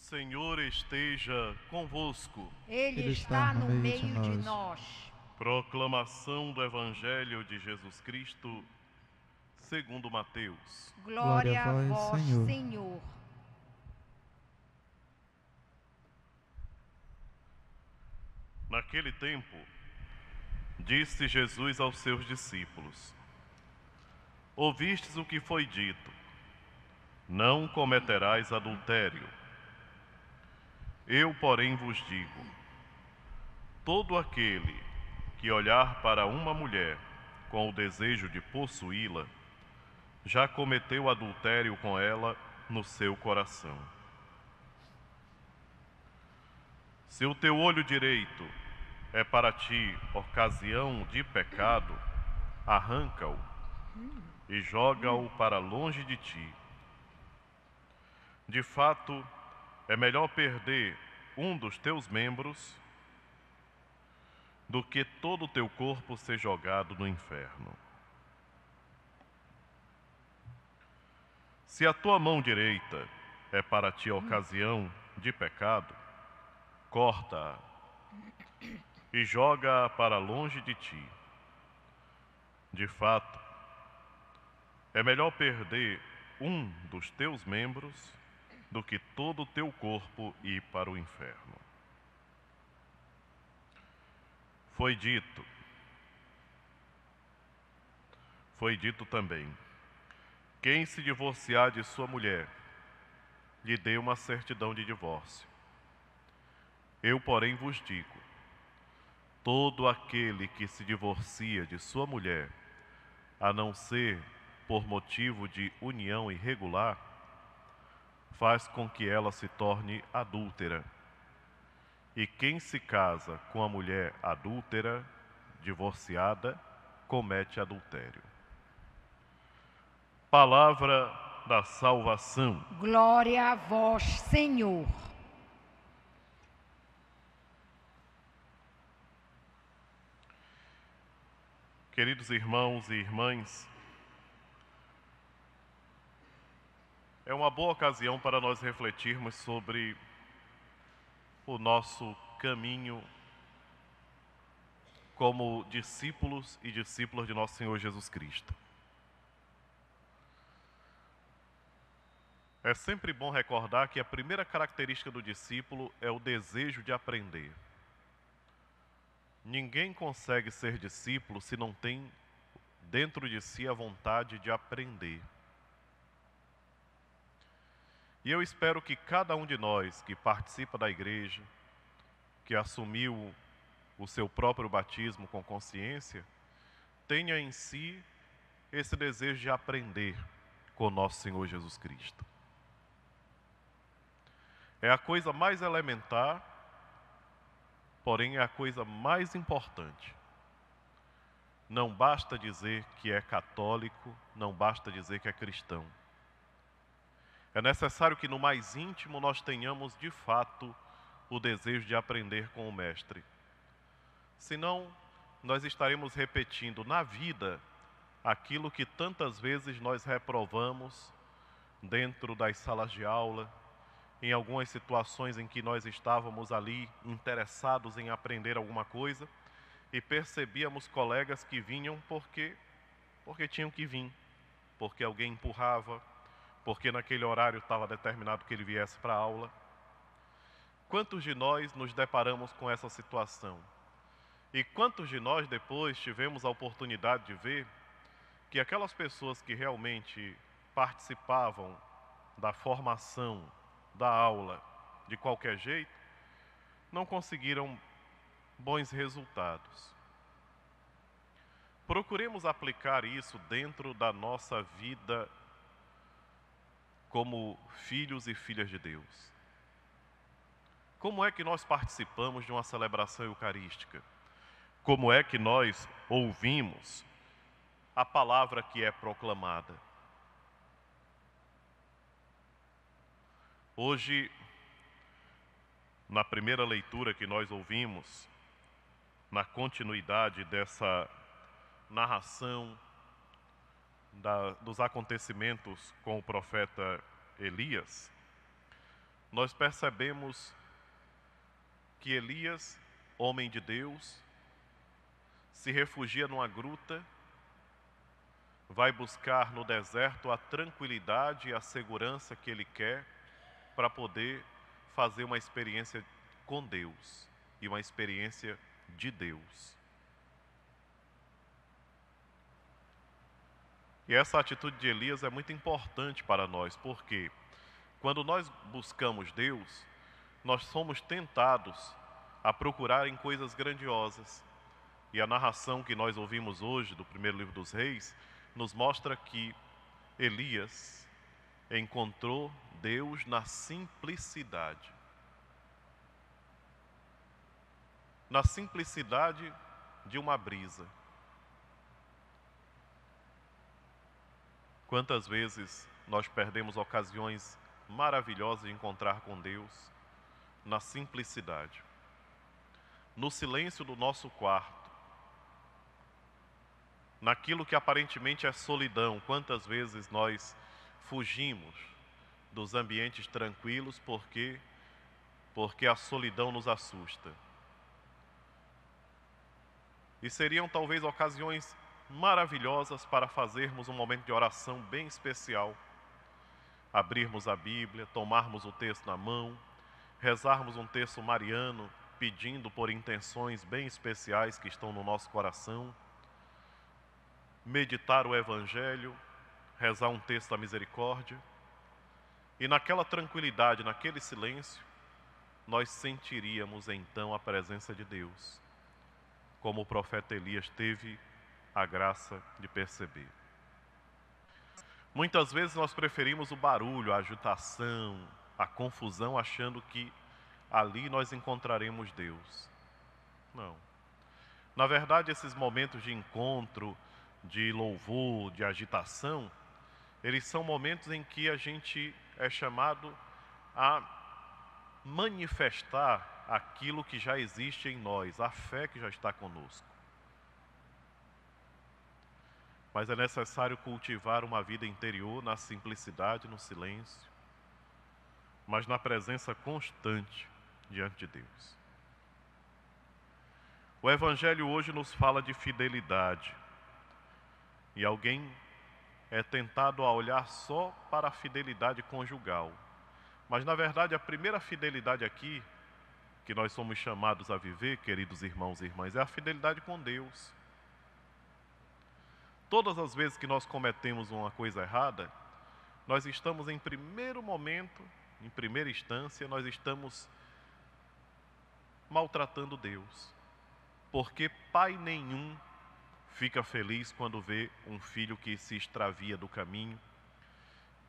Senhor esteja convosco. Ele está no meio de nós. Proclamação do Evangelho de Jesus Cristo, segundo Mateus. Glória a vós, Senhor. Naquele tempo, disse Jesus aos seus discípulos: Ouvistes o que foi dito: não cometerás adultério. Eu, porém, vos digo: todo aquele que olhar para uma mulher com o desejo de possuí-la, já cometeu adultério com ela no seu coração. Se o teu olho direito é para ti ocasião de pecado, arranca-o e joga-o para longe de ti. De fato, é melhor perder um dos teus membros do que todo o teu corpo ser jogado no inferno. Se a tua mão direita é para ti ocasião de pecado, corta-a e joga-a para longe de ti. De fato, é melhor perder um dos teus membros do que todo o teu corpo ir para o inferno. Foi dito também: quem se divorciar de sua mulher, lhe dê uma certidão de divórcio. Eu, porém, vos digo: todo aquele que se divorcia de sua mulher, a não ser por motivo de união irregular, faz com que ela se torne adúltera. E quem se casa com a mulher adúltera, divorciada, comete adultério. Palavra da salvação. Glória a vós, Senhor. Queridos irmãos e irmãs, é uma boa ocasião para nós refletirmos sobre o nosso caminho como discípulos e discípulas de nosso Senhor Jesus Cristo. É sempre bom recordar que a primeira característica do discípulo é o desejo de aprender. Ninguém consegue ser discípulo se não tem dentro de si a vontade de aprender. E eu espero que cada um de nós que participa da igreja, que assumiu o seu próprio batismo com consciência, tenha em si esse desejo de aprender com nosso Senhor Jesus Cristo. É a coisa mais elementar, porém é a coisa mais importante. Não basta dizer que é católico, não basta dizer que é cristão. É necessário que no mais íntimo nós tenhamos de fato o desejo de aprender com o Mestre. Senão, nós estaremos repetindo na vida aquilo que tantas vezes nós reprovamos dentro das salas de aula, em algumas situações em que nós estávamos ali interessados em aprender alguma coisa e percebíamos colegas que vinham porque tinham que vir, porque alguém empurrava, porque naquele horário estava determinado que ele viesse para a aula. Quantos de nós nos deparamos com essa situação? E quantos de nós depois tivemos a oportunidade de ver que aquelas pessoas que realmente participavam da formação, da aula, de qualquer jeito, não conseguiram bons resultados? Procuremos aplicar isso dentro da nossa vida como filhos e filhas de Deus. Como é que nós participamos de uma celebração eucarística? Como é que nós ouvimos a palavra que é proclamada? Hoje, na primeira leitura que nós ouvimos, na continuidade dessa narração dos acontecimentos com o profeta Elias, nós percebemos que Elias, homem de Deus, se refugia numa gruta, vai buscar no deserto a tranquilidade e a segurança que ele quer para poder fazer uma experiência com Deus e uma experiência de Deus. E essa atitude de Elias é muito importante para nós, porque quando nós buscamos Deus, nós somos tentados a procurar em coisas grandiosas. E a narração que nós ouvimos hoje do primeiro livro dos Reis nos mostra que Elias encontrou Deus na simplicidade. Na simplicidade de uma brisa. Quantas vezes nós perdemos ocasiões maravilhosas de encontrar com Deus na simplicidade, no silêncio do nosso quarto, naquilo que aparentemente é solidão. Quantas vezes nós fugimos dos ambientes tranquilos porque a solidão nos assusta. E seriam talvez ocasiões maravilhosas para fazermos um momento de oração bem especial. Abrirmos a Bíblia, tomarmos o texto na mão, rezarmos um texto mariano, pedindo por intenções bem especiais que estão no nosso coração, meditar o Evangelho, rezar um texto da misericórdia, e naquela tranquilidade, naquele silêncio, nós sentiríamos então a presença de Deus, como o profeta Elias teve a graça de perceber. Muitas vezes nós preferimos o barulho, a agitação, a confusão, achando que ali nós encontraremos Deus. Não. Na verdade, esses momentos de encontro, de louvor, de agitação, eles são momentos em que a gente é chamado a manifestar aquilo que já existe em nós, a fé que já está conosco. Mas é necessário cultivar uma vida interior na simplicidade, no silêncio, mas na presença constante diante de Deus. O Evangelho hoje nos fala de fidelidade. E alguém é tentado a olhar só para a fidelidade conjugal. Mas, na verdade, a primeira fidelidade aqui, que nós somos chamados a viver, queridos irmãos e irmãs, é a fidelidade com Deus. Todas as vezes que nós cometemos uma coisa errada, nós estamos em primeiro momento, em primeira instância, nós estamos maltratando Deus. Porque pai nenhum fica feliz quando vê um filho que se extravia do caminho,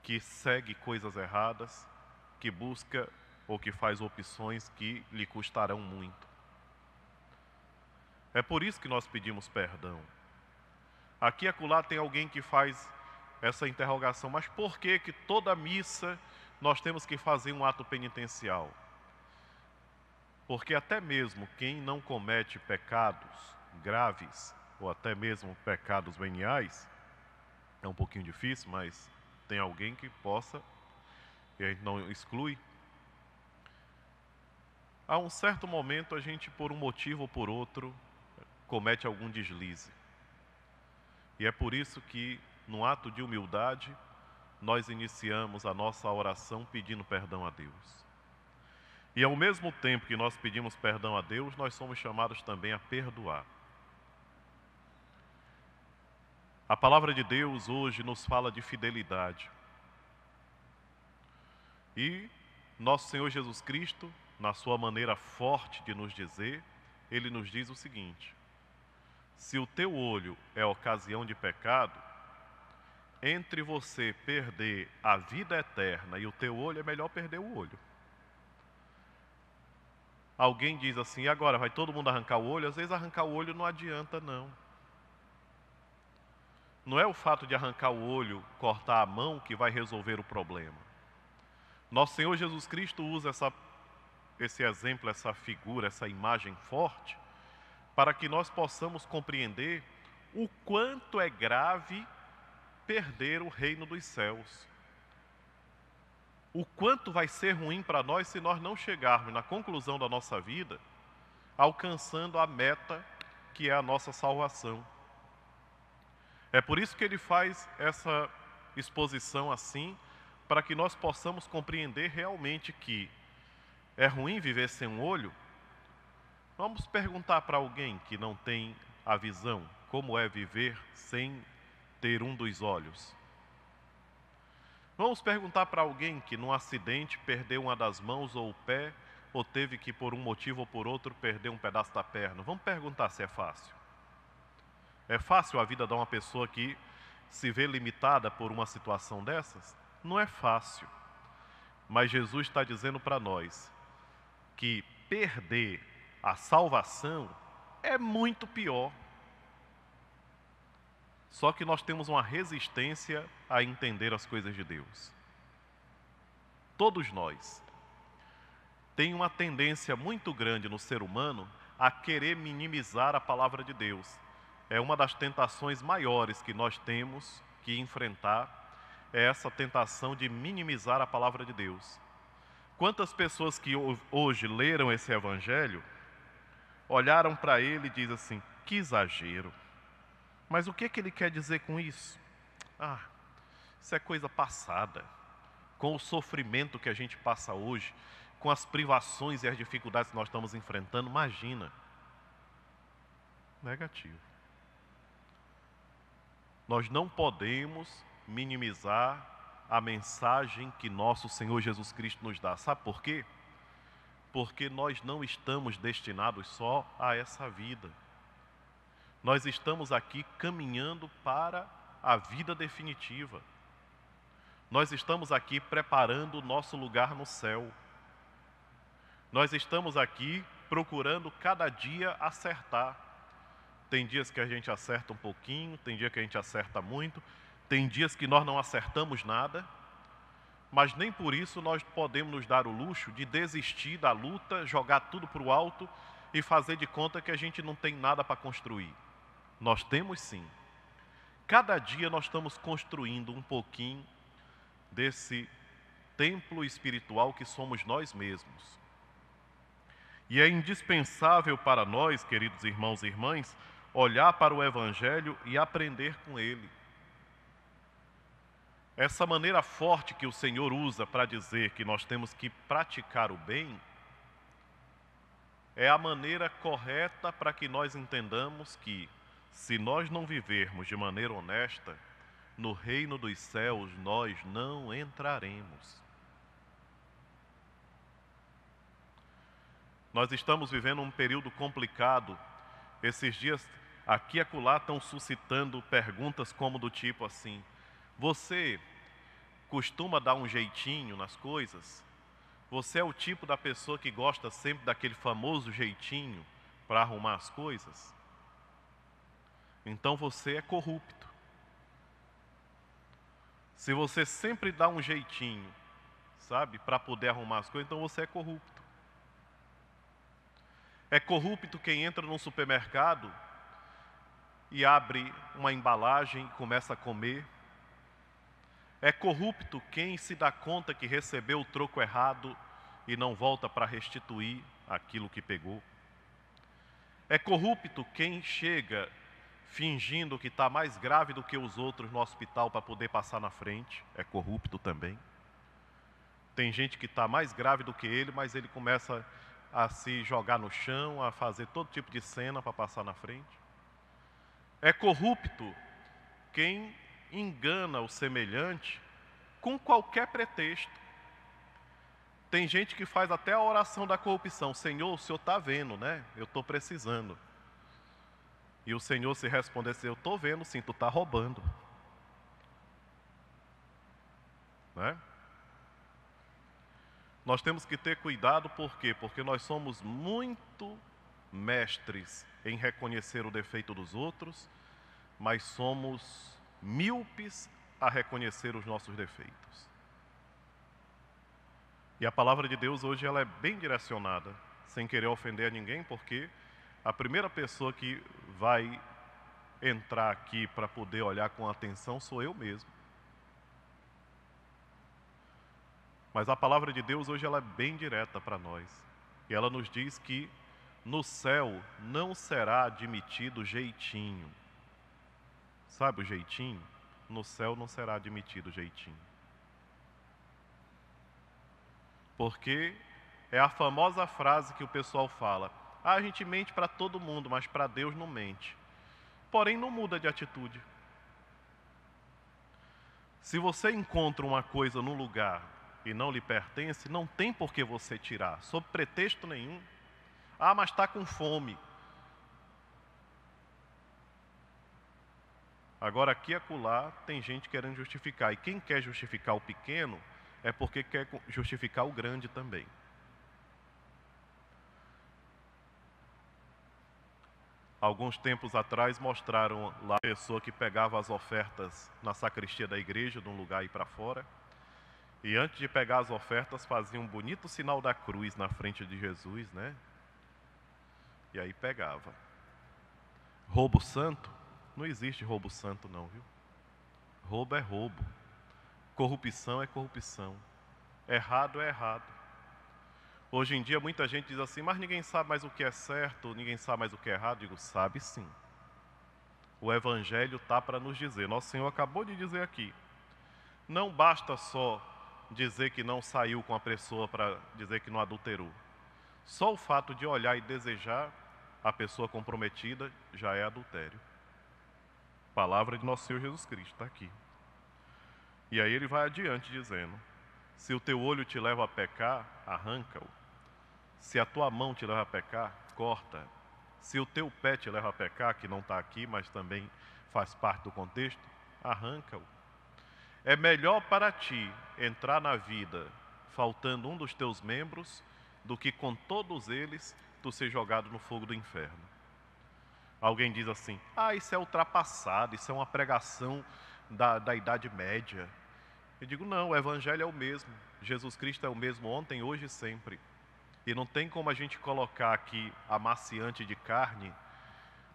que segue coisas erradas, que busca ou que faz opções que lhe custarão muito. É por isso que nós pedimos perdão. Aqui e acolá tem alguém que faz essa interrogação, mas por que toda missa nós temos que fazer um ato penitencial? Porque até mesmo quem não comete pecados graves, ou até mesmo pecados veniais, é um pouquinho difícil, mas tem alguém que possa, e a gente não exclui. A um certo momento a gente, por um motivo ou por outro, comete algum deslize. E é por isso que, no ato de humildade, nós iniciamos a nossa oração pedindo perdão a Deus. E ao mesmo tempo que nós pedimos perdão a Deus, nós somos chamados também a perdoar. A palavra de Deus hoje nos fala de fidelidade. E nosso Senhor Jesus Cristo, na sua maneira forte de nos dizer, Ele nos diz o seguinte: se o teu olho é ocasião de pecado, entre você perder a vida eterna e o teu olho, é melhor perder o olho. Alguém diz assim, e agora vai todo mundo arrancar o olho? Às vezes arrancar o olho não adianta, não. Não é o fato de arrancar o olho, cortar a mão, que vai resolver o problema. Nosso Senhor Jesus Cristo usa esse exemplo, essa figura, essa imagem forte, para que nós possamos compreender o quanto é grave perder o reino dos céus. o quanto vai ser ruim para nós se nós não chegarmos na conclusão da nossa vida alcançando a meta que é a nossa salvação. É por isso que ele faz essa exposição assim, para que nós possamos compreender realmente que é ruim viver sem um olho. Vamos perguntar para alguém que não tem a visão, como é viver sem ter um dos olhos. Vamos perguntar para alguém que num acidente perdeu uma das mãos ou o pé, ou teve que por um motivo ou por outro perder um pedaço da perna. Vamos perguntar se é fácil. É fácil a vida de uma pessoa que se vê limitada por uma situação dessas? Não é fácil. Mas Jesus está dizendo para nós que perder a salvação é muito pior. Só que nós temos uma resistência a entender as coisas de Deus. Todos nós. Tem uma tendência muito grande no ser humano a querer minimizar a palavra de Deus. É uma das tentações maiores que nós temos que enfrentar, é essa tentação de minimizar a palavra de Deus. Quantas pessoas que hoje leram esse evangelho, olharam para ele e dizem assim, que exagero. Mas o que ele quer dizer com isso? Isso é coisa passada. Com o sofrimento que a gente passa hoje, com as privações e as dificuldades que nós estamos enfrentando, imagina. Negativo. Nós não podemos minimizar a mensagem que nosso Senhor Jesus Cristo nos dá. Sabe por quê? Porque nós não estamos destinados só a essa vida. Nós estamos aqui caminhando para a vida definitiva. Nós estamos aqui preparando o nosso lugar no céu. Nós estamos aqui procurando cada dia acertar. Tem dias que a gente acerta um pouquinho, tem dia que a gente acerta muito, tem dias que nós não acertamos nada, mas nem por isso nós podemos nos dar o luxo de desistir da luta, jogar tudo para o alto e fazer de conta que a gente não tem nada para construir. Nós temos sim. Cada dia nós estamos construindo um pouquinho desse templo espiritual que somos nós mesmos. E é indispensável para nós, queridos irmãos e irmãs, olhar para o Evangelho e aprender com ele. Essa maneira forte que o Senhor usa para dizer que nós temos que praticar o bem, é a maneira correta para que nós entendamos que, se nós não vivermos de maneira honesta, no reino dos céus nós não entraremos. Nós estamos vivendo um período complicado. Esses dias, aqui e acolá, estão suscitando perguntas como do tipo assim, você costuma dar um jeitinho nas coisas? Você é o tipo da pessoa que gosta sempre daquele famoso jeitinho para arrumar as coisas? Então você é corrupto. Se você sempre dá um jeitinho, sabe, para poder arrumar as coisas, então você é corrupto. É corrupto quem entra num supermercado e abre uma embalagem e começa a comer. É corrupto quem se dá conta que recebeu o troco errado e não volta para restituir aquilo que pegou. É corrupto quem chega fingindo que está mais grave do que os outros no hospital para poder passar na frente. É corrupto também. Tem gente que está mais grave do que ele, mas ele começa a se jogar no chão, a fazer todo tipo de cena para passar na frente. É corrupto quem engana o semelhante com qualquer pretexto. Tem gente que faz até a oração da corrupção. Senhor, o Senhor está vendo, né? Eu estou precisando. E o Senhor se responder assim, eu estou vendo sim, tu está roubando. Né? Nós temos que ter cuidado, por quê? Porque nós somos muito mestres em reconhecer o defeito dos outros, mas somos míopes a reconhecer os nossos defeitos. E a palavra de Deus hoje ela é bem direcionada, sem querer ofender a ninguém, porque a primeira pessoa que vai entrar aqui para poder olhar com atenção sou eu mesmo. Mas a palavra de Deus hoje ela é bem direta para nós. E ela nos diz que no céu não será admitido jeitinho. Sabe o jeitinho? No céu não será admitido jeitinho. Porque é a famosa frase que o pessoal fala: ah, a gente mente para todo mundo, mas para Deus não mente. Porém, não muda de atitude. Se você encontra uma coisa num lugar e não lhe pertence, não tem por que você tirar, sob pretexto nenhum. Ah, mas está com fome. Agora, aqui e acolá, tem gente querendo justificar. E quem quer justificar o pequeno, é porque quer justificar o grande também. Alguns tempos atrás mostraram lá a pessoa que pegava as ofertas na sacristia da igreja, de um lugar aí para fora. E antes de pegar as ofertas, fazia um bonito sinal da cruz na frente de Jesus, né? E aí pegava. Roubo santo? Não existe roubo santo não, viu? Roubo é roubo. Corrupção é corrupção. Errado é errado. Hoje em dia muita gente diz assim, mas ninguém sabe mais o que é certo, ninguém sabe mais o que é errado. Eu digo, sabe sim. O Evangelho está para nos dizer. Nosso Senhor acabou de dizer aqui. Não basta só dizer que não saiu com a pessoa para dizer que não adulterou. Só o fato de olhar e desejar a pessoa comprometida já é adultério. Palavra de nosso Senhor Jesus Cristo, está aqui. E aí ele vai adiante dizendo, se o teu olho te leva a pecar, arranca-o. Se a tua mão te leva a pecar, corta. Se o teu pé te leva a pecar, que não está aqui, mas também faz parte do contexto, arranca-o. É melhor para ti entrar na vida faltando um dos teus membros, do que com todos eles tu ser jogado no fogo do inferno. Alguém diz assim, ah, isso é ultrapassado, isso é uma pregação da Idade Média. Eu digo, não, o Evangelho é o mesmo. Jesus Cristo é o mesmo ontem, hoje e sempre. E não tem como a gente colocar aqui amaciante de carne,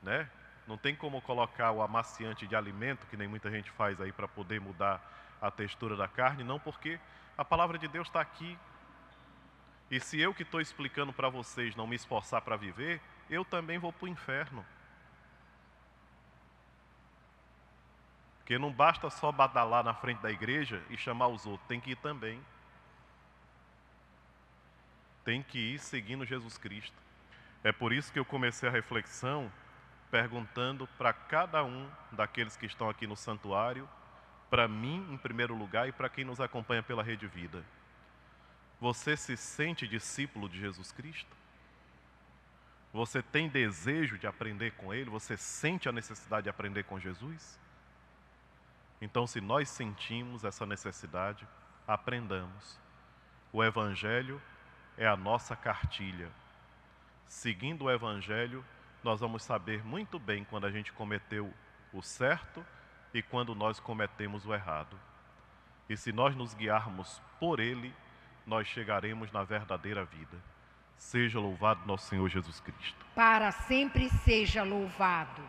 né? Não tem como colocar o amaciante de alimento, que nem muita gente faz aí para poder mudar a textura da carne, não, porque a palavra de Deus está aqui. E se eu que estou explicando para vocês não me esforçar para viver, eu também vou para o inferno. Porque não basta só badalar na frente da igreja e chamar os outros, tem que ir também. Tem que ir seguindo Jesus Cristo. É por isso que eu comecei a reflexão perguntando para cada um daqueles que estão aqui no santuário, para mim em primeiro lugar e para quem nos acompanha pela Rede Vida. Você se sente discípulo de Jesus Cristo? Você tem desejo de aprender com Ele? Você sente a necessidade de aprender com Jesus? Então, se nós sentimos essa necessidade, aprendamos. O Evangelho é a nossa cartilha. Seguindo o Evangelho, nós vamos saber muito bem quando a gente cometeu o certo e quando nós cometemos o errado. E se nós nos guiarmos por Ele, nós chegaremos na verdadeira vida. Seja louvado nosso Senhor Jesus Cristo. Para sempre seja louvado.